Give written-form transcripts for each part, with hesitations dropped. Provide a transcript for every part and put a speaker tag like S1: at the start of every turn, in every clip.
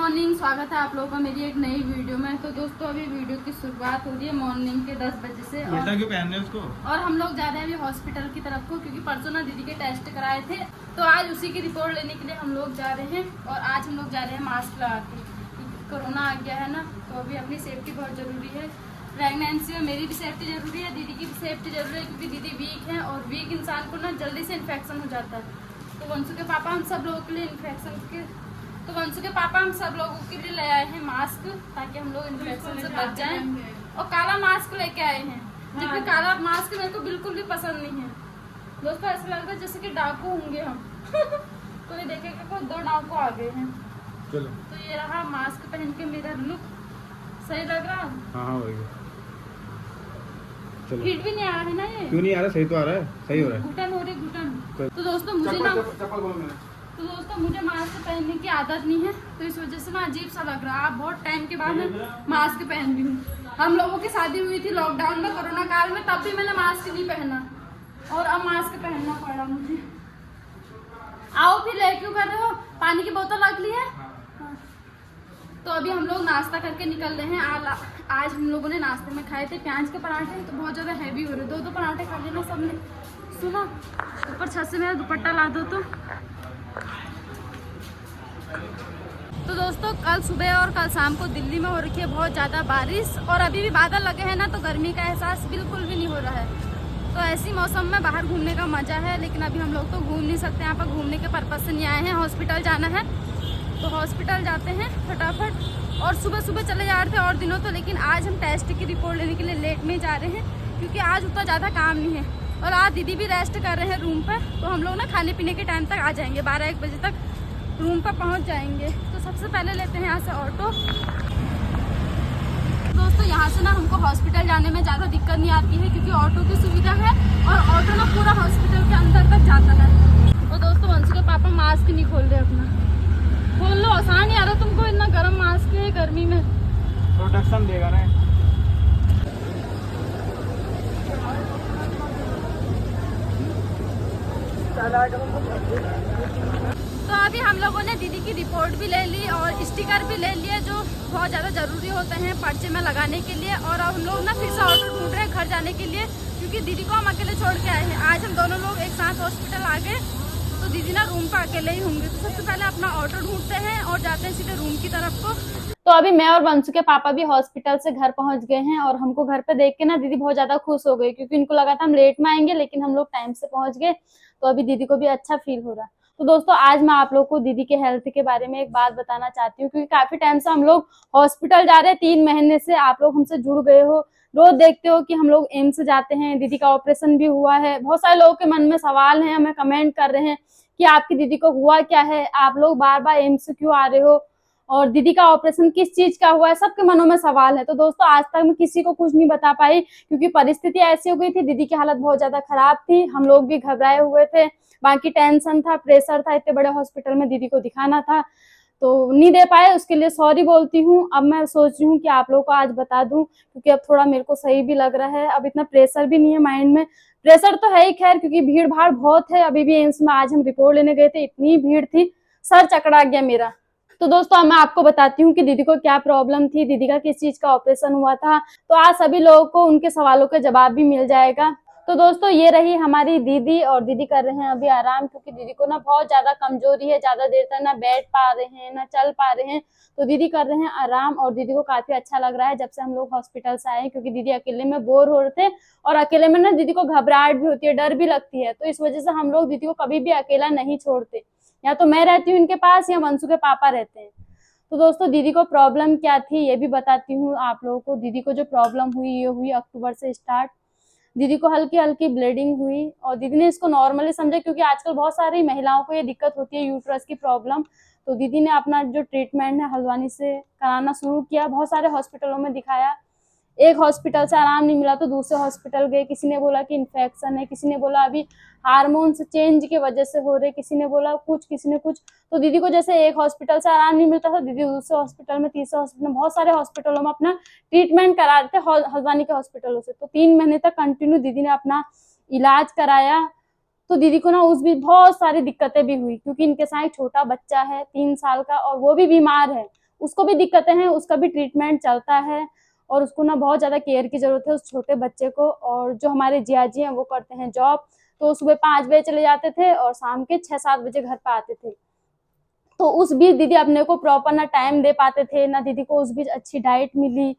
S1: Morning, स्वागत है आप लोगों का मेरी एक नई वीडियो में। तो दोस्तों अभी वीडियो की शुरुआत हो रही है मॉर्निंग के 10 बजे से
S2: क्यों पहन रहे उसको?
S1: और हम लोग जा रहे हैं अभी हॉस्पिटल की तरफ को, क्योंकि परसों ना दीदी के टेस्ट कराए थे तो आज उसी की रिपोर्ट लेने के लिए हम लोग जा रहे हैं। और आज हम लोग जा रहे हैं मास्क लगा के, कोरोना आ गया है ना, तो अभी अपनी सेफ्टी बहुत ज़रूरी है। प्रेगनेंसी में मेरी भी सेफ्टी ज़रूरी है, दीदी की भी सेफ्टी ज़रूरी है, क्योंकि दीदी वीक है और वीक इंसान को ना जल्दी से इन्फेक्शन हो जाता है। तो वंशु के पापा हम सब लोगों के लिए ले आए हैं मास्क, ताकि हम लोग इन्फेक्शन से बच जाएं। और काला मास्क लेके आए हैं, जबकि काला मास्क मेरे को बिल्कुल भी पसंद नहीं है। दोस्तों ऐसा लग रहा है जैसे कि डाकू होंगे हम। तो ये देखेगा को 2 डाकू आ गए हैं।
S2: चलो
S1: तो ये रहा मास्क पहन के मेरा लुक, सही लग रहा?
S2: हाँ वही। चलो
S1: फिट भी नहीं आ रहा है ना ये?
S2: क्यों नहीं आ रहा? सही तो आ रहा है, सही हो रहा है।
S1: घुटन हो रही घुटन। तो दोस्तों मुझे मास्क पहनने की आदत नहीं है, तो इस वजह से ना अजीब सा लग रहा है। आप बहुत टाइम के बाद मास्क पहन रही हूँ। हम लोगों की शादी हुई थी लॉकडाउन में, कोरोना काल में, तब भी मैंने मास्क नहीं पहना और अब मास्क पहनना पड़ा मुझे। आओ फिर ले क्यों कर रहे हो? पानी की बोतल रख ली है? तो अभी हम लोग नाश्ता करके निकल रहे हैं। आज हम लोगों ने नाश्ते में खाए थे प्याज के पराठे, तो बहुत ज़्यादा हैवी हो रहे। 2 पराठे खा लेना सबने। सुनो, ऊपर छत से मेरा दुपट्टा ला दो। तो दोस्तों कल सुबह और कल शाम को दिल्ली में हो रखी है बहुत ज़्यादा बारिश, और अभी भी बादल लगे हैं ना, तो गर्मी का एहसास बिल्कुल भी नहीं हो रहा है। तो ऐसी मौसम में बाहर घूमने का मज़ा है, लेकिन अभी हम लोग तो घूम नहीं सकते। यहाँ पर घूमने के पर्पज़ से नहीं आए हैं, हॉस्पिटल जाना है। तो हॉस्पिटल जाते हैं फटाफट। और सुबह सुबह चले जा रहे थे और दिनों तो, लेकिन आज हम टेस्ट की रिपोर्ट लेने के लिए लेट में जा रहे हैं, क्योंकि आज उतना ज़्यादा काम नहीं है। और आज दीदी भी रेस्ट कर रहे हैं रूम पर, तो हम लोग ना खाने पीने के टाइम तक आ जाएंगे, 12-1 बजे तक रूम पर पहुंच जाएंगे। तो सबसे पहले लेते हैं यहाँ से ऑटो। दोस्तों यहाँ से ना हमको हॉस्पिटल जाने में ज़्यादा दिक्कत नहीं आती है, क्योंकि ऑटो की सुविधा है और ऑटो ना पूरा हॉस्पिटल के अंदर तक जाता है। और दोस्तों वंशु के पापा मास्क नहीं खोल रहे अपना। खोल लो, आसान नहीं आ रहा तुमको, इतना गर्म मास्क है गर्मी में।
S2: प्रोटेक्शन देगा ना।
S1: तो अभी हम लोगों ने दीदी की रिपोर्ट भी ले ली और स्टिकर भी ले लिए, जो बहुत ज़्यादा ज़रूरी होते हैं पर्चे में लगाने के लिए। और अब हम लोग ना फिर से ऑटो ढूंढ रहे हैं घर जाने के लिए, क्योंकि दीदी को हम अकेले छोड़ के आए हैं। आज हम दोनों लोग एक साथ हॉस्पिटल आ गए, तो दीदी ना रूम पर अकेले ही होंगे। तो सबसे पहले अपना ऑटो ढूंढते हैं और जाते हैं सीधे रूम की तरफ को। तो अभी मैं और वंशु के पापा भी हॉस्पिटल से घर पहुंच गए हैं, और हमको घर पे देख के ना दीदी बहुत ज्यादा खुश हो गई, क्योंकि इनको लगा था हम लेट में आएंगे, लेकिन हम लोग टाइम से पहुंच गए। तो अभी दीदी को भी अच्छा फील हो रहा है। तो दोस्तों आज मैं आप लोग को दीदी के हेल्थ के बारे में एक बात बताना चाहती हूँ, क्योंकि काफी टाइम से हम लोग हॉस्पिटल जा रहे हैं। 3 महीने से आप लोग हमसे जुड़ गए हो, रोज देखते हो कि हम लोग एम्स जाते हैं, दीदी का ऑपरेशन भी हुआ है। बहुत सारे लोगों के मन में सवाल है, हमें कमेंट कर रहे हैं कि आपकी दीदी को हुआ क्या है, आप लोग बार बार एम्स क्यों आ रहे हो, और दीदी का ऑपरेशन किस चीज का हुआ है, सबके मनों में सवाल है। तो दोस्तों आज तक मैं किसी को कुछ नहीं बता पाई, क्योंकि परिस्थिति ऐसी हो गई थी, दीदी की हालत बहुत ज्यादा खराब थी, हम लोग भी घबराए हुए थे, बाकी टेंशन था, प्रेशर था, इतने बड़े हॉस्पिटल में दीदी को दिखाना था, तो नहीं दे पाए। उसके लिए सॉरी बोलती हूँ। अब मैं सोच रही हूँ कि आप लोगों को आज बता दूं, क्योंकि अब थोड़ा मेरे को सही भी लग रहा है, अब इतना प्रेशर भी नहीं है माइंड में। प्रेशर तो है ही खैर, क्योंकि भीड़ भाड़ बहुत है। अभी भी एम्स में आज हम रिपोर्ट लेने गए थे, इतनी भीड़ थी, सर चकरा गया मेरा। तो दोस्तों मैं आपको बताती हूँ कि दीदी को क्या प्रॉब्लम थी, दीदी का किस चीज का ऑपरेशन हुआ था। तो आज सभी लोगों को उनके सवालों के जवाब भी मिल जाएगा। तो दोस्तों ये रही हमारी दीदी, और दीदी कर रहे हैं अभी आराम, क्योंकि दीदी को ना बहुत ज्यादा कमजोरी है, ज्यादा देर तक ना बैठ पा रहे हैं ना चल पा रहे हैं। तो दीदी कर रहे हैं आराम, और दीदी को काफी अच्छा लग रहा है जब से हम लोग हॉस्पिटल से आए हैं, क्योंकि दीदी अकेले में बोर हो रहे थे, और अकेले में ना दीदी को घबराहट भी होती है, डर भी लगती है। तो इस वजह से हम लोग दीदी को कभी भी अकेला नहीं छोड़ते, या तो मैं रहती हूँ इनके पास या वंशु के पापा रहते हैं। तो दोस्तों दीदी को प्रॉब्लम क्या थी ये भी बताती हूँ आप लोगों को। दीदी को जो प्रॉब्लम हुई ये हुई अक्टूबर से स्टार्ट। दीदी को हल्की हल्की ब्लीडिंग हुई, और दीदी ने इसको नॉर्मली समझा, क्योंकि आजकल बहुत सारी महिलाओं को ये दिक्कत होती है, यूट्रस की प्रॉब्लम। तो दीदी ने अपना जो ट्रीटमेंट है हल्द्वानी से कराना शुरू किया, बहुत सारे हॉस्पिटलों में दिखाया। एक हॉस्पिटल से आराम नहीं मिला तो दूसरे हॉस्पिटल गए, किसी ने बोला कि इन्फेक्शन है, किसी ने बोला अभी हार्मोन्स चेंज की वजह से हो रहे, किसी ने बोला कुछ, किसी ने कुछ। तो दीदी को जैसे एक हॉस्पिटल से आराम नहीं मिलता था, दीदी दूसरे हॉस्पिटल में, तीसरे हॉस्पिटल में, बहुत सारे हॉस्पिटलों में अपना ट्रीटमेंट करा रहे थे हल्द्वानी के हॉस्पिटलों से। तो 3 महीने तक कंटिन्यू दीदी ने अपना इलाज कराया। तो दीदी को ना उस भी बहुत सारी दिक्कतें भी हुई, क्योंकि इनके साथ एक छोटा बच्चा है 3 साल का, और वो भी बीमार है, उसको भी दिक्कतें हैं, उसका भी ट्रीटमेंट चलता है और उसको ना बहुत ज़्यादा केयर की ज़रूरत है उस छोटे बच्चे को। और जो हमारे जिया जी हैं वो करते हैं जॉब, तो सुबह 5 बजे चले जाते थे और शाम के 6-7 बजे घर पे आते थे। तो उस बीच दीदी अपने को प्रॉपर ना टाइम दे पाते थे, ना दीदी को उस बीच अच्छी डाइट मिली,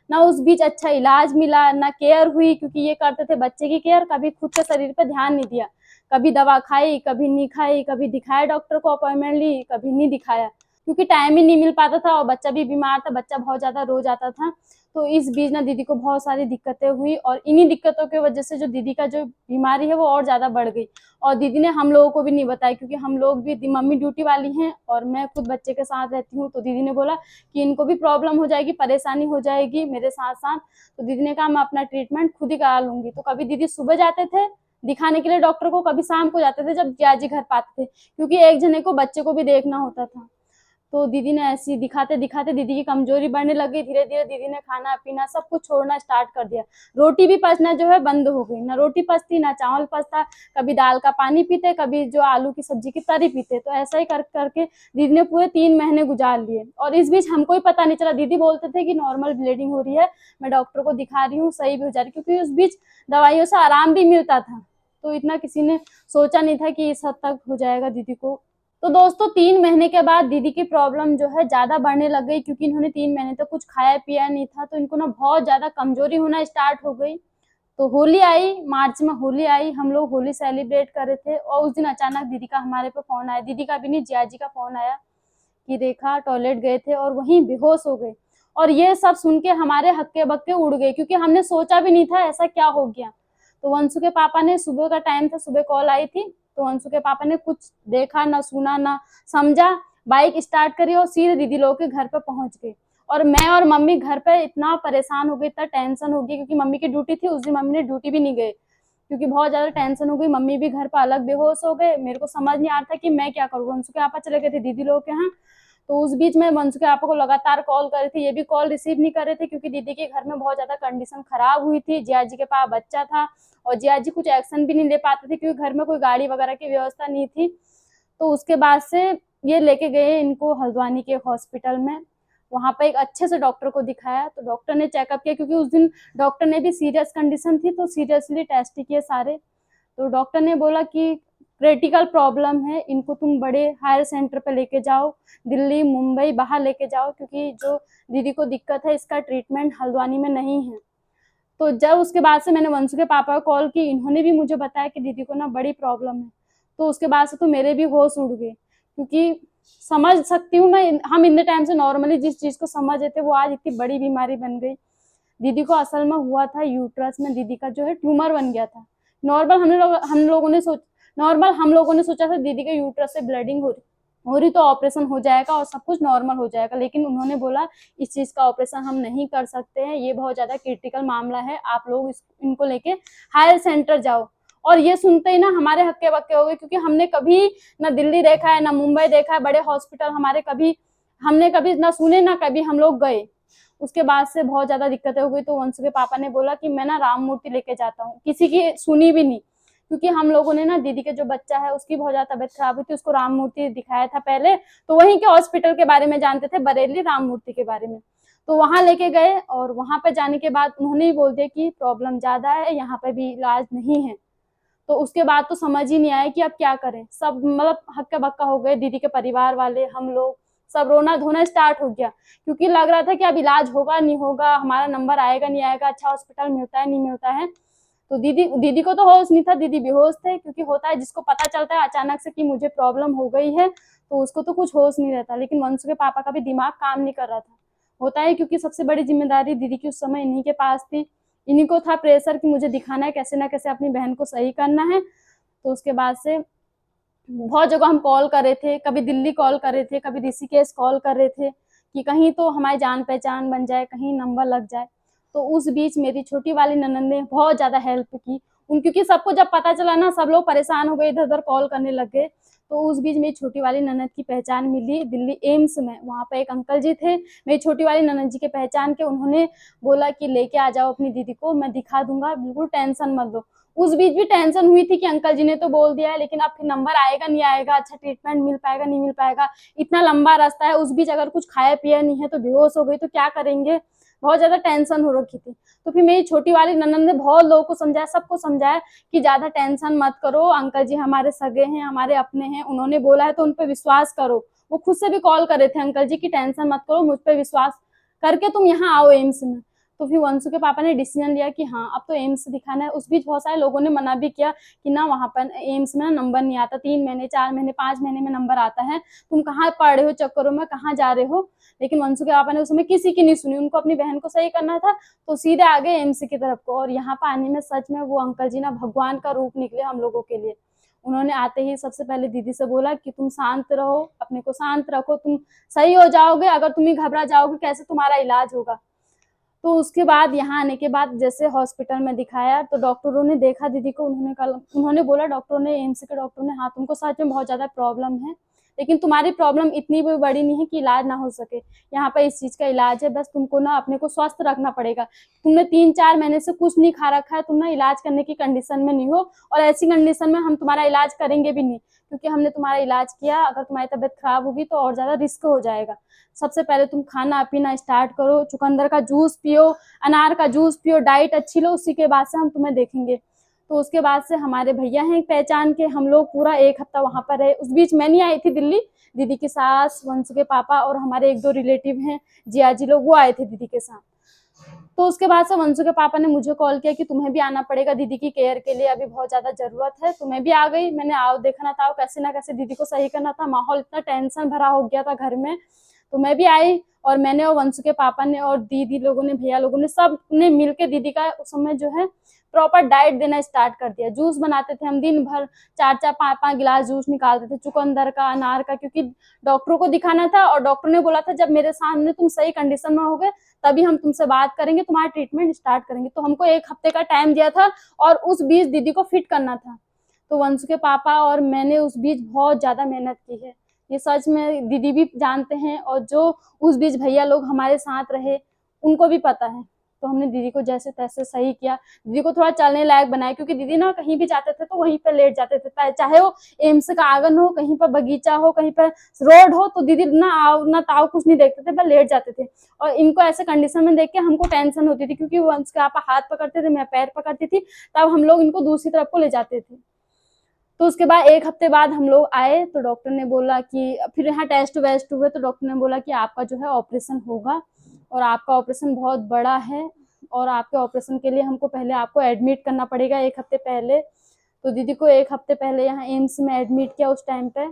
S1: ना उस बीच अच्छा इलाज मिला, ना केयर हुई, क्योंकि ये करते थे बच्चे की केयर, कभी खुद के शरीर पे ध्यान नहीं दिया। कभी दवा खाई, कभी नहीं खाई, कभी दिखाया डॉक्टर को अपॉइंटमेंट ली, कभी नहीं दिखाया, क्योंकि टाइम ही नहीं मिल पाता था और बच्चा भी बीमार था, बच्चा बहुत ज़्यादा रो जाता था। तो इस बीच ना दीदी को बहुत सारी दिक्कतें हुई और इन्हीं दिक्कतों की वजह से जो दीदी का जो बीमारी है वो और ज़्यादा बढ़ गई। और दीदी ने हम लोगों को भी नहीं बताया, क्योंकि हम लोग भी, मम्मी ड्यूटी वाली हैं और मैं खुद बच्चे के साथ रहती हूँ। तो दीदी ने बोला कि इनको भी प्रॉब्लम हो जाएगी, परेशानी हो जाएगी मेरे साथ साथ। तो दीदी ने कहा मैं अपना ट्रीटमेंट खुद ही करा लूंगी। तो कभी दीदी सुबह जाते थे दिखाने के लिए डॉक्टर को, कभी शाम को जाते थे जब जियाजी घर पे आते थे, क्योंकि एक जने को बच्चे को भी देखना होता था। तो दीदी ने ऐसी दिखाते दिखाते दीदी की कमजोरी बढ़ने लगी। धीरे धीरे दीदी ने खाना पीना सब कुछ छोड़ना स्टार्ट कर दिया। रोटी भी पचना जो है बंद हो गई, ना रोटी पचती ना चावल पचता, कभी दाल का पानी पीते, कभी जो आलू की सब्जी की तरी पीते। तो ऐसा ही कर करके दीदी ने पूरे 3 महीने गुजार लिए और इस बीच हमको ही पता नहीं चला। दीदी बोलते थे कि नॉर्मल ब्लीडिंग हो रही है, मैं डॉक्टर को दिखा रही हूँ, सही भी हो जा रही, क्योंकि उस बीच दवाइयों से आराम भी मिलता था। तो इतना किसी ने सोचा नहीं था कि इस हद तक हो जाएगा दीदी को। तो दोस्तों 3 महीने के बाद दीदी की प्रॉब्लम जो है ज़्यादा बढ़ने लग गई, क्योंकि इन्होंने 3 महीने तक कुछ खाया पिया नहीं था। तो इनको ना बहुत ज़्यादा कमजोरी होना स्टार्ट हो गई। तो होली आई, मार्च में होली आई, हम लोग होली सेलिब्रेट कर रहे थे और उस दिन अचानक दीदी का हमारे पे फ़ोन आया। दीदी का भी नहीं, जिया जी का फ़ोन आया कि रेखा टॉयलेट गए थे और वहीं बेहोश हो गए। और ये सब सुन के हमारे हक्के बक्के उड़ गए, क्योंकि हमने सोचा भी नहीं था ऐसा क्या हो गया। तो वंशु के पापा ने, सुबह का टाइम था, सुबह कॉल आई थी, तो वंशु के पापा ने कुछ देखा ना सुना ना समझा, बाइक स्टार्ट करी और सीधे दीदी लोग के घर पे पहुंच गए। और मैं और मम्मी घर पे इतना परेशान हो गए, इतना टेंशन हो गई, क्योंकि मम्मी की ड्यूटी थी उस दिन, मम्मी ने ड्यूटी भी नहीं गए, क्योंकि बहुत ज्यादा टेंशन हो गई। मम्मी भी घर पर अलग बेहोश हो गए। मेरे को समझ नहीं आ रहा था कि मैं क्या करूँ। वंशु के पापा चले गए थे दीदी लोग के यहाँ। तो उस बीच में वंशु के पापा को लगातार कॉल कर रही थी, ये भी कॉल रिसीव नहीं कर रहे थे, क्योंकि दीदी के घर में बहुत ज्यादा कंडीशन खराब हुई थी। जिया जी के पास बच्चा था और जिया जी कुछ एक्शन भी नहीं ले पाते थे, क्योंकि घर में कोई गाड़ी वगैरह की व्यवस्था नहीं थी। तो उसके बाद से ये लेके गए इनको हल्द्वानी के हॉस्पिटल में। वहां पे एक अच्छे से डॉक्टर को दिखाया, तो डॉक्टर ने चेकअप किया, क्योंकि उस दिन डॉक्टर ने भी सीरियस कंडीशन थी, तो सीरियसली टेस्ट किए सारे। तो डॉक्टर ने बोला कि क्रिटिकल प्रॉब्लम है, इनको तुम बड़े हायर सेंटर पे लेके जाओ, दिल्ली मुंबई बाहर लेके जाओ, क्योंकि जो दीदी को दिक्कत है इसका ट्रीटमेंट हल्द्वानी में नहीं है। तो जब उसके बाद से मैंने वंशु के पापा को कॉल की, इन्होंने भी मुझे बताया कि दीदी को ना बड़ी प्रॉब्लम है। तो उसके बाद से तो मेरे भी होश उड़ गए, क्योंकि समझ सकती हूँ मैं, हम इतने टाइम से नॉर्मली जिस चीज को समझ रहे थे वो आज इतनी बड़ी बीमारी बन गई। दीदी को असल में हुआ था यूट्रस में, दीदी का जो है ट्यूमर बन गया था। नॉर्मल हम लोगों ने सोचा था दीदी के यूट्रस से ब्लीडिंग हो रही तो ऑपरेशन हो जाएगा और सब कुछ नॉर्मल हो जाएगा, लेकिन उन्होंने बोला इस चीज का ऑपरेशन हम नहीं कर सकते हैं, ये बहुत ज्यादा क्रिटिकल मामला है, आप लोग इनको लेके हायर सेंटर जाओ। और ये सुनते ही ना हमारे हक्के बक्के हो गए, क्योंकि हमने कभी ना दिल्ली देखा है ना मुंबई देखा है, बड़े हॉस्पिटल हमारे हमने कभी ना सुने ना कभी हम लोग गए। उसके बाद से बहुत ज्यादा दिक्कतें हो गई। तो वंशु के पापा ने बोला कि मैं ना राम मूर्ति लेके जाता हूँ, किसी की सुनी भी नहीं, क्योंकि हम लोगों ने ना दीदी के जो बच्चा है उसकी बहुत ज्यादा तबीयत खराब हुई थी, उसको राम मूर्ति दिखाया था पहले, तो वहीं के हॉस्पिटल के बारे में जानते थे, बरेली राम मूर्ति के बारे में। तो वहां लेके गए और वहां पे जाने के बाद उन्होंने ही बोल दिया कि प्रॉब्लम ज्यादा है, यहाँ पे भी इलाज नहीं है। तो उसके बाद तो समझ ही नहीं आया कि अब क्या करें। सब मतलब हक्का बक्का हो गए, दीदी के परिवार वाले, हम लोग सब रोना धोना स्टार्ट हो गया, क्योंकि लग रहा था कि अब इलाज होगा नहीं होगा, हमारा नंबर आएगा नहीं आएगा, अच्छा हॉस्पिटल मिलता है नहीं मिलता है। तो दीदी को तो होश नहीं था, दीदी बेहोश थे, क्योंकि होता है जिसको पता चलता है अचानक से कि मुझे प्रॉब्लम हो गई है तो उसको तो कुछ होश नहीं रहता। लेकिन वंशु के पापा का भी दिमाग काम नहीं कर रहा था, होता है, क्योंकि सबसे बड़ी जिम्मेदारी दीदी की उस समय इन्हीं के पास थी। इन्हीं को था प्रेशर कि मुझे दिखाना है, कैसे ना कैसे अपनी बहन को सही करना है। तो उसके बाद से बहुत जगह हम कॉल कर रहे थे, कभी दिल्ली कॉल कर रहे थे, कभी ऋषिकेश कॉल कर रहे थे कि कहीं तो हमारी जान पहचान बन जाए, कहीं नंबर लग जाए। तो उस बीच मेरी छोटी वाली ननद ने बहुत ज्यादा हेल्प की क्योंकि सबको जब पता चला ना, सब लोग परेशान हो गए, इधर उधर कॉल करने लग गए। तो उस बीच मेरी छोटी वाली ननद की पहचान मिली दिल्ली एम्स में। वहाँ पे एक अंकल जी थे, मेरी छोटी वाली ननद जी के पहचान के, उन्होंने बोला कि लेके आ जाओ अपनी दीदी को, मैं दिखा दूंगा, बिल्कुल टेंशन मत लो।
S3: उस बीच भी टेंशन हुई थी कि अंकल जी ने तो बोल दिया है, लेकिन अब फिर नंबर आएगा नहीं आएगा, अच्छा ट्रीटमेंट मिल पाएगा नहीं मिल पाएगा, इतना लंबा रास्ता है, उस बीच अगर कुछ खाया पिया नहीं है तो बेहोश हो गई तो क्या करेंगे, बहुत ज्यादा टेंशन हो रखी थी। तो फिर मेरी छोटी वाली ननद ने बहुत लोगों को समझाया, सबको समझाया कि ज्यादा टेंशन मत करो, अंकल जी हमारे सगे हैं, हमारे अपने हैं, उन्होंने बोला है तो उन पर विश्वास करो। वो खुद से भी कॉल करे थे अंकल जी की टेंशन मत करो, मुझ पर विश्वास करके तुम यहाँ आओ एम्स में। तो फिर वंशु के पापा ने डिसीजन लिया कि हाँ अब तो एम्स दिखाना है। उस बीच बहुत सारे लोगों ने मना भी किया कि ना वहां पर एम्स में नंबर नहीं आता, 3 महीने 4 महीने 5 महीने में नंबर आता है, तुम कहाँ पढ़ रहे हो चक्करों में, कहाँ जा रहे हो। लेकिन वंशु के पापा ने उस समय किसी की नहीं सुनी, उनको अपनी बहन को सही करना था तो सीधे आ गए एम्स की तरफ को। और यहाँ पर आने में सच में वो अंकल जी ना भगवान का रूप निकले हम लोगों के लिए। उन्होंने आते ही सबसे पहले दीदी से बोला कि तुम शांत रहो, अपने को शांत रखो, तुम सही हो जाओगे, अगर तुम ही घबरा जाओगे कैसे तुम्हारा इलाज होगा। तो उसके बाद यहाँ आने के बाद जैसे हॉस्पिटल में दिखाया तो डॉक्टरों ने देखा दीदी को, उन्होंने बोला, डॉक्टरों ने, एम्स के डॉक्टर ने, हाँ तुमको सच में बहुत ज्यादा प्रॉब्लम है, लेकिन तुम्हारी प्रॉब्लम इतनी भी बड़ी नहीं है कि इलाज ना हो सके, यहाँ पर इस चीज का इलाज है, बस तुमको ना अपने को स्वस्थ रखना पड़ेगा। तुमने 3-4 महीने से कुछ नहीं खा रखा है, तुम ना इलाज करने की कंडीशन में नहीं हो, और ऐसी कंडीशन में हम तुम्हारा इलाज करेंगे भी नहीं, क्योंकि हमने तुम्हारा इलाज किया, अगर तुम्हारी तबीयत खराब होगी तो और ज्यादा रिस्क हो जाएगा। सबसे पहले तुम खाना पीना स्टार्ट करो, चुकंदर का जूस पियो, अनार का जूस पियो, डाइट अच्छी लो, उसी के बाद से हम तुम्हें देखेंगे। तो उसके बाद से हमारे भैया हैं पहचान के, हम लोग पूरा 1 हफ्ता वहां पर रहे। उस बीच मैं नहीं आई थी दिल्ली, दीदी की सास, वंशु के पापा और हमारे 1-2 रिलेटिव हैं जिया जी लोग, वो आए थे दीदी के साथ। तो उसके बाद से वंशु के पापा ने मुझे कॉल किया कि तुम्हें भी आना पड़ेगा दीदी की केयर के लिए, अभी बहुत ज्यादा जरूरत है। तो मैं भी आ गई, मैंने आओ देखना था, कैसे ना कैसे दीदी को सही करना था, माहौल इतना टेंशन भरा हो गया था घर में। तो मैं भी आई और मैंने और वंशु के पापा ने और दीदी लोगों ने, भैया लोगों ने, सब ने मिलके दीदी का उस समय जो है प्रॉपर डाइट देना स्टार्ट कर दिया। जूस बनाते थे हम दिन भर, 4-4 5-5 गिलास जूस निकालते थे, चुकंदर का, अनार का, क्योंकि डॉक्टरों को दिखाना था और डॉक्टर ने बोला था जब मेरे सामने तुम सही कंडीशन में होगे तभी हम तुमसे बात करेंगे, तुम्हारा ट्रीटमेंट स्टार्ट करेंगे। तो हमको 1 हफ्ते का टाइम दिया था और उस बीच दीदी को फिट करना था। तो वंशु के पापा और मैंने उस बीच बहुत ज्यादा मेहनत की है, ये सच में दीदी भी जानते हैं, और जो उस बीच भैया लोग हमारे साथ रहे उनको भी पता है। तो हमने दीदी को जैसे तैसे सही किया, दीदी को थोड़ा चलने लायक बनाया, क्योंकि दीदी ना कहीं भी जाते थे तो वहीं पर लेट जाते थे, चाहे वो एम्स का आंगन हो, कहीं पर बगीचा हो, कहीं पर रोड हो, तो दीदी ना आओ ना ताओ कुछ नहीं देखते थे, बस लेट जाते थे। और इनको ऐसे कंडीशन में देख के हमको टेंशन होती थी, क्योंकि वो उसके आप हाथ पकड़ते थे, मैं पैर पकड़ती थी, तब हम लोग इनको दूसरी तरफ को ले जाते थे। तो उसके बाद 1 हफ्ते बाद हम लोग आए तो डॉक्टर ने बोला कि फिर यहाँ टेस्ट वेस्ट हुए, तो डॉक्टर ने बोला कि आपका जो है ऑपरेशन होगा, और आपका ऑपरेशन बहुत बड़ा है, और आपके ऑपरेशन के लिए हमको पहले आपको एडमिट करना पड़ेगा 1 हफ्ते पहले। तो दीदी को 1 हफ्ते पहले यहाँ एम्स में एडमिट किया उस टाइम पे।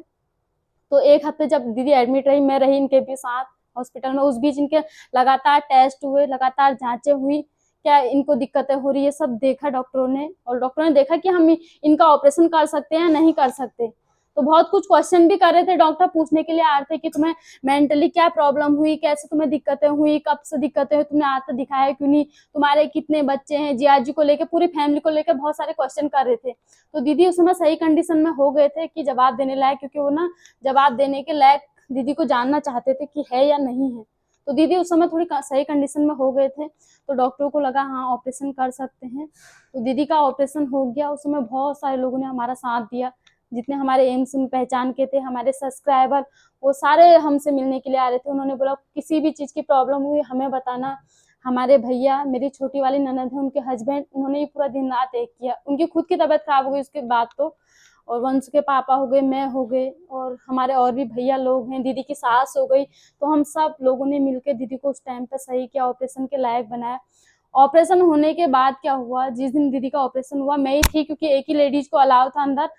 S3: तो 1 हफ्ते जब दीदी एडमिट रही, मैं रही इनके भी साथ हॉस्पिटल में। उस बीच इनके लगातार टेस्ट हुए, लगातार जांचें हुई, क्या इनको दिक्कतें हो रही है, सब देखा डॉक्टरों ने, और डॉक्टरों ने देखा कि हम इनका ऑपरेशन कर सकते हैं या नहीं कर सकते। तो बहुत कुछ क्वेश्चन भी कर रहे थे डॉक्टर, पूछने के लिए आ रहे थे कि तुम्हें मेंटली क्या प्रॉब्लम हुई, कैसे तुम्हें दिक्कतें हुई, कब से दिक्कतें हुई, तुमने आज तक दिखाया क्यों नहीं, तुम्हारे कितने बच्चे हैं, जिया जी को लेकर, पूरी फैमिली को लेकर बहुत सारे क्वेश्चन कर रहे थे। तो दीदी उस समय सही कंडीशन में हो गए थे कि जवाब देने लायक, क्योंकि वो ना जवाब देने के लायक दीदी को जानना चाहते थे कि है या नहीं है। तो दीदी उस समय थोड़ी सही कंडीशन में हो गए थे, तो डॉक्टरों को लगा हाँ ऑपरेशन कर सकते हैं। तो दीदी का ऑपरेशन हो गया। उस समय बहुत सारे लोगों ने हमारा साथ दिया, जितने हमारे एम्स में पहचान के थे, हमारे सब्सक्राइबर, वो सारे हमसे मिलने के लिए आ रहे थे। उन्होंने बोला किसी भी चीज़ की प्रॉब्लम हुई हमें बताना। हमारे भैया, मेरी छोटी वाली ननद है, उनके हस्बैंड, उन्होंने ये पूरा दिन रात एक किया। उनकी खुद की तबीयत खराब हो गई उसके बाद तो, और वंश के पापा हो गए, मैं हो गए, और हमारे और भी भैया लोग हैं, दीदी की सास हो गई। तो हम सब लोगों ने मिलकर दीदी को उस टाइम पे सही किया, ऑपरेशन के लायक बनाया। ऑपरेशन होने के बाद क्या हुआ, जिस दिन दीदी का ऑपरेशन हुआ मैं ही थी, क्योंकि एक ही लेडीज को अलाउ था अंदर।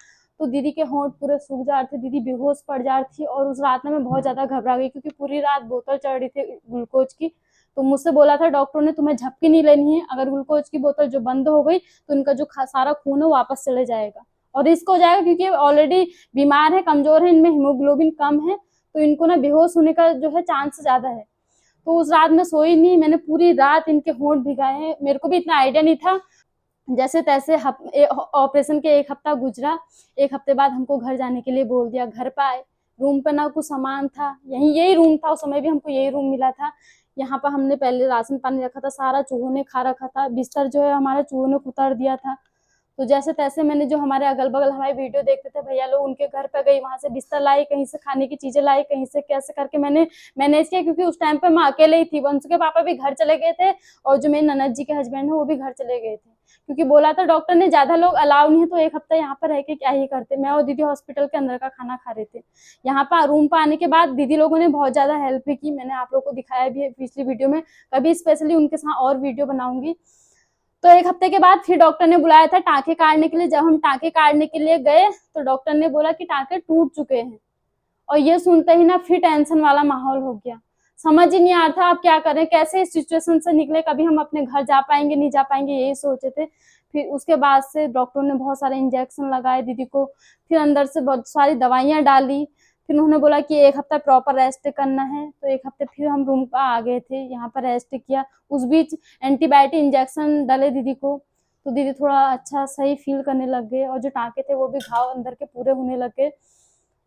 S3: तो दीदी के होंठ पूरे सूख जा रहे थे, दीदी बेहोश पड़ जा रही थी, और उस रात में मैं बहुत ज्यादा घबरा गई, क्योंकि पूरी रात बोतल चढ़ रही थी ग्लूकोज की। तो मुझसे बोला था डॉक्टर ने तुम्हें झपकी नहीं लेनी है, अगर ग्लूकोज की बोतल जो बंद हो गई तो इनका जो सारा खून है वापस चले जाएगा, और रिस्क हो जाएगा, क्योंकि ऑलरेडी बीमार है, कमजोर है, इनमें हीमोग्लोबिन कम है, तो इनको ना बेहोश होने का जो है चांस ज्यादा है। तो उस रात में सोई नहीं, मैंने पूरी रात इनके होंठ भिगाए हैं। मेरे को भी इतना आइडिया नहीं था, जैसे तैसे ऑपरेशन के 1 हफ्ता गुजरा। 1 हफ्ते बाद हमको घर जाने के लिए बोल दिया। घर पे आए, रूम पे ना कुछ सामान था, यही रूम था, उस समय भी हमको यही रूम मिला था। यहाँ पर हमने पहले राशन पानी रखा था, सारा चूहों ने खा रखा था, बिस्तर जो है हमारा चूहों ने कुतर दिया था। तो जैसे तैसे मैंने जो हमारे अगल बगल हमारे वीडियो देखते थे भैया लोग, उनके घर पे गई, वहां से बिस्तर लाई, कहीं से खाने की चीजें लाई, कहीं से कैसे करके मैंने मैनेज किया, क्योंकि उस टाइम पे मैं अकेले ही थी। वंश के पापा भी घर चले गए थे और जो मेरी ननद जी के हस्बैंड है वो भी घर चले गए थे, क्योंकि बोला था डॉक्टर ने ज्यादा लोग अलाउ नहीं है, तो एक हफ्ता यहाँ पर रह के क्या ही करते। मैं और दीदी हॉस्पिटल के अंदर का खाना खा रहे थे। यहाँ पर रूम पर आने के बाद दीदी लोगों ने बहुत ज्यादा हेल्प भी की, मैंने आप लोगों को दिखाया भी है पिछली वीडियो में, कभी स्पेशली उनके साथ और वीडियो बनाऊंगी। तो एक हफ्ते के बाद फिर डॉक्टर ने बुलाया था टाँके काटने के लिए। जब हम टाँके काटने के लिए गए तो डॉक्टर ने बोला कि टाँके टूट चुके हैं, और ये सुनते ही ना फिर टेंशन वाला माहौल हो गया। समझ ही नहीं आ रहा था आप क्या करें, कैसे इस सिचुएशन से निकले, कभी हम अपने घर जा पाएंगे नहीं जा पाएंगे, यही सोचे थे। फिर उसके बाद से डॉक्टर ने बहुत सारे इंजेक्शन लगाए दीदी को, फिर अंदर से बहुत सारी दवाइयाँ डाली, फिर उन्होंने बोला कि एक हफ्ता प्रॉपर रेस्ट करना है। तो एक हफ्ते फिर हम रूम पर आ गए थे, यहाँ पर रेस्ट किया। उस बीच एंटीबायोटिक इंजेक्शन डाले दीदी को, तो दीदी थोड़ा अच्छा सही फील करने लग गए, और जो टाँके थे वो भी घाव अंदर के पूरे होने लग गए।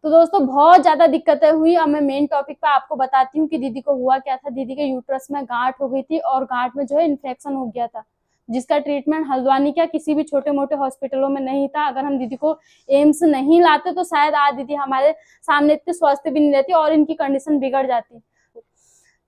S3: तो दोस्तों बहुत ज्यादा दिक्कतें हुई। अब मैं मेन टॉपिक पे आपको बताती हूँ कि दीदी को हुआ क्या था। दीदी के यूट्रस में गांठ हो गई थी, और गांठ में जो है इन्फेक्शन हो गया था, जिसका ट्रीटमेंट हल्द्वानी क्या किसी भी छोटे मोटे हॉस्पिटलों में नहीं था। अगर हम दीदी को एम्स नहीं लाते तो शायद आज दीदी हमारे सामने इतने स्वस्थ भी नहीं रहती और इनकी कंडीशन बिगड़ जाती।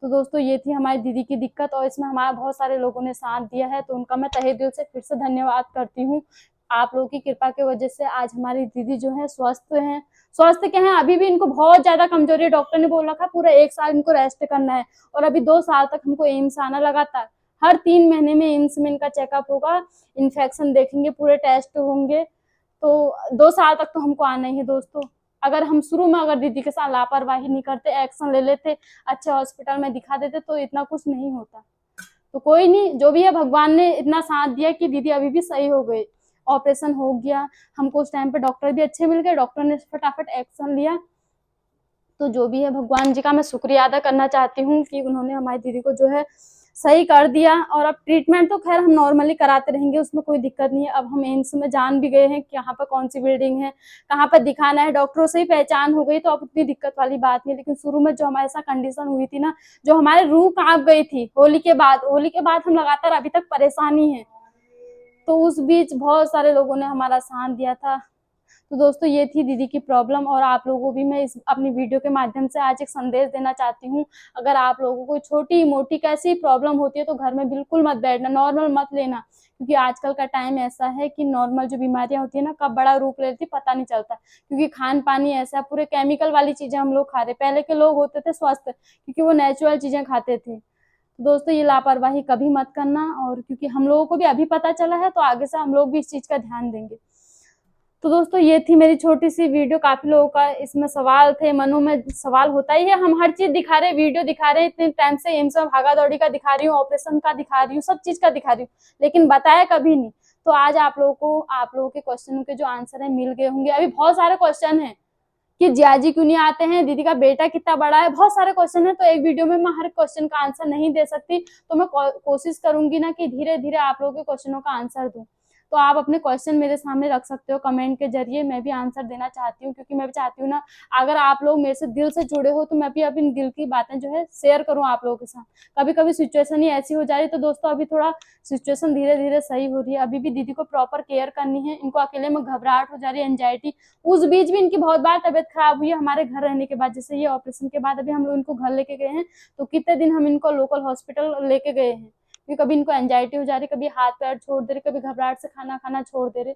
S3: तो दोस्तों ये थी हमारी दीदी की दिक्कत, और इसमें हमारा बहुत सारे लोगों ने साथ दिया है, तो उनका मैं तहे दिल से फिर से धन्यवाद करती हूँ। आप लोगों की कृपा की वजह से आज हमारी दीदी जो है स्वस्थ हैं। स्वस्थ क्या है, अभी भी इनको बहुत ज्यादा कमजोरी है। डॉक्टर ने बोल रखा पूरा 1 साल इनको रेस्ट करना है, और अभी 2 साल तक हमको एम्स आना लगातार। हर 3 महीने में एम्स में इनका चेकअप होगा, इन्फेक्शन देखेंगे, पूरे टेस्ट होंगे। तो 2 साल तक तो हमको आना ही है दोस्तों। अगर हम शुरू में अगर दीदी के साथ लापरवाही नहीं करते, एक्शन ले लेते, अच्छे हॉस्पिटल में दिखा देते, तो इतना कुछ नहीं होता। तो कोई नहीं, जो भी है भगवान ने इतना साथ दिया कि दीदी अभी भी सही हो गई। ऑपरेशन हो गया, हमको उस टाइम पे डॉक्टर भी अच्छे मिल गए, डॉक्टर ने फटाफट एक्शन लिया। तो जो भी है भगवान जी का मैं शुक्रिया अदा करना चाहती हूँ कि उन्होंने हमारी दीदी को जो है सही कर दिया। और अब ट्रीटमेंट तो खैर हम नॉर्मली कराते रहेंगे, उसमें कोई दिक्कत नहीं है। अब हम एम्स में जान भी गए हैं कि यहाँ पर कौन सी बिल्डिंग है, कहाँ पर दिखाना है, डॉक्टरों से ही पहचान हो गई, तो अब उतनी दिक्कत वाली बात नहीं। लेकिन शुरू में जो हमारे साथ कंडीशन हुई थी ना, जो हमारे रूह कांप गई थी होली के बाद हम लगातार अभी तक परेशानी है। तो उस बीच बहुत सारे लोगों ने हमारा साथ दिया था। तो दोस्तों ये थी दीदी की प्रॉब्लम, और आप लोगों को भी मैं इस अपनी वीडियो के माध्यम से आज एक संदेश देना चाहती हूँ। अगर आप लोगों को छोटी मोटी कैसी प्रॉब्लम होती है तो घर में बिल्कुल मत बैठना, नॉर्मल मत लेना, क्योंकि आजकल का टाइम ऐसा है कि नॉर्मल जो बीमारियां होती है ना कब बड़ा रूप लेती पता नहीं चलता, क्योंकि खान पानी ऐसा है, पूरे केमिकल वाली चीजें हम लोग खा रहे। पहले के लोग होते थे स्वस्थ क्योंकि वो नेचुरल चीजें खाते थे। दोस्तों ये लापरवाही कभी मत करना, और क्योंकि हम लोगों को भी अभी पता चला है तो आगे से हम लोग भी इस चीज का ध्यान देंगे। तो दोस्तों ये थी मेरी छोटी सी वीडियो। काफी लोगों का इसमें सवाल थे, मनों में सवाल होता ही है। हम हर चीज दिखा रहे, वीडियो दिखा रहे, इतने टाइम से एम्स में भागा दौड़ी का दिखा रही हूँ, ऑपरेशन का दिखा रही हूँ, सब चीज का दिखा रही हूँ, लेकिन बताया कभी नहीं। तो आज आप लोगों के क्वेश्चनों के जो आंसर है मिल गए होंगे। अभी बहुत सारे क्वेश्चन है कि जियाजी क्यों नहीं आते हैं, दीदी का बेटा कितना बड़ा है, बहुत सारे क्वेश्चन है। तो एक वीडियो में मैं हर क्वेश्चन का आंसर नहीं दे सकती, तो मैं कोशिश करूंगी ना कि धीरे धीरे आप लोगों के क्वेश्चनों का आंसर दूं। तो आप अपने क्वेश्चन मेरे सामने रख सकते हो कमेंट के जरिए, मैं भी आंसर देना चाहती हूँ, क्योंकि मैं भी चाहती हूँ ना अगर आप लोग मेरे से दिल से जुड़े हो तो मैं भी अपनी दिल की बातें जो है शेयर करूँ आप लोगों के साथ। कभी कभी सिचुएशन ही ऐसी हो जा रही, तो दोस्तों अभी थोड़ा सिचुएशन धीरे धीरे सही हो रही है। अभी भी दीदी को प्रॉपर केयर करनी है, इनको अकेले में घबराहट हो जा रही है, एंजाइटी। उस बीच भी इनकी बहुत बार तबियत खराब हुई है हमारे घर रहने के बाद। जैसे ये ऑपरेशन के बाद अभी हम लोग इनको घर लेके गए हैं, तो कितने दिन हम इनको लोकल हॉस्पिटल लेके गए हैं, क्योंकि कभी इनको एंजाइटी हो जा रही, कभी हाथ पैर छोड़ दे रहे, कभी घबराहट से खाना खाना छोड़ दे रहे।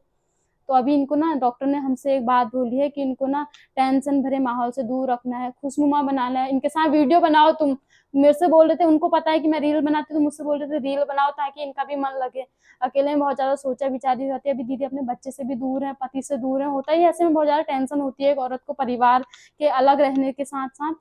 S3: तो अभी इनको ना डॉक्टर ने हमसे एक बात बोली है कि इनको ना टेंशन भरे माहौल से दूर रखना है, खुशनुमा बनाना है। इनके साथ वीडियो बनाओ, तुम मेरे से बोल रहे थे, उनको पता है कि मैं रील बनाती हूँ, तो मुझसे बोल रहे थे रील बनाओ ताकि इनका भी मन लगे। अकेले में बहुत ज्यादा सोचा विचारी रहती है। अभी दीदी अपने बच्चे से भी दूर है, पति से दूर है, होता ही ऐसे में बहुत ज्यादा टेंशन होती है एक औरत को परिवार के अलग रहने के साथ साथ।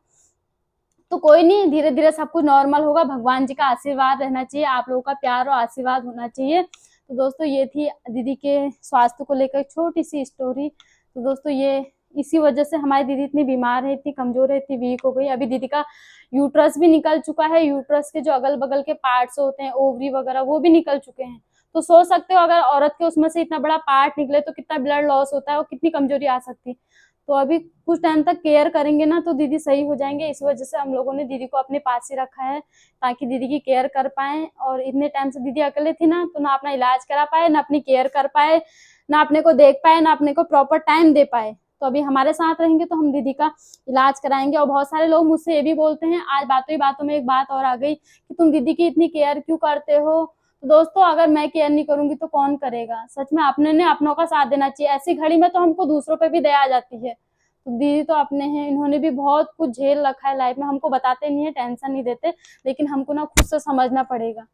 S3: तो कोई नहीं, धीरे धीरे सब कुछ नॉर्मल होगा। भगवान जी का आशीर्वाद रहना चाहिए, आप लोगों का प्यार और आशीर्वाद होना चाहिए। तो दोस्तों ये थी दीदी के स्वास्थ्य को लेकर एक छोटी सी स्टोरी। तो दोस्तों ये इसी वजह से हमारी दीदी इतनी बीमार है, इतनी कमजोर है, इतनी वीक हो गई। अभी दीदी का यूट्रस भी निकल चुका है, यूट्रस के जो अगल बगल के पार्ट्स होते हैं, ओवरी वगैरह, वो भी निकल चुके हैं। तो सोच सकते हो अगर औरत के उसमें से इतना बड़ा पार्ट निकले तो कितना ब्लड लॉस होता है और कितनी कमजोरी आ सकती है। तो अभी कुछ टाइम तक केयर करेंगे ना तो दीदी सही हो जाएंगे। इस वजह से हम लोगों ने दीदी को अपने पास ही रखा है ताकि दीदी की केयर कर पाए। और इतने टाइम से दीदी अकेले थी ना, तो ना अपना इलाज करा पाए, ना अपनी केयर कर पाए, ना अपने को देख पाए, ना अपने को प्रॉपर टाइम दे पाए। तो अभी हमारे साथ रहेंगे तो हम दीदी का इलाज कराएंगे। और बहुत सारे लोग मुझसे ये भी बोलते हैं, आज बातों ही बातों में एक बात और आ गई कि तुम दीदी की इतनी केयर क्यों करते हो। तो दोस्तों, अगर मैं केयर नहीं करूंगी तो कौन करेगा। सच में अपने ने अपनों का साथ देना चाहिए। ऐसी घड़ी में तो हमको दूसरों पे भी दया आ जाती है। तो दीदी तो अपने हैं, इन्होंने भी बहुत कुछ झेल रखा है लाइफ में। हमको बताते नहीं है, टेंशन नहीं देते, लेकिन हमको ना खुद से समझना पड़ेगा।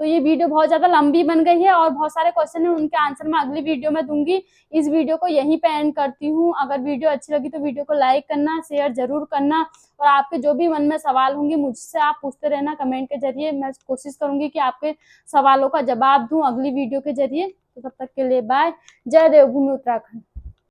S3: तो ये वीडियो बहुत ज्यादा लंबी बन गई है और बहुत सारे क्वेश्चन है, उनके आंसर मैं अगली वीडियो में दूंगी। इस वीडियो को यहीं पे एंड करती हूँ। अगर वीडियो अच्छी लगी तो वीडियो को लाइक करना, शेयर जरूर करना, और आपके जो भी मन में सवाल होंगे मुझसे आप पूछते रहना कमेंट के जरिए। मैं कोशिश करूंगी कि आपके सवालों का जवाब दूं अगली वीडियो के जरिए। तो तब तक के लिए बाय। जय देवभूमि उत्तराखंड।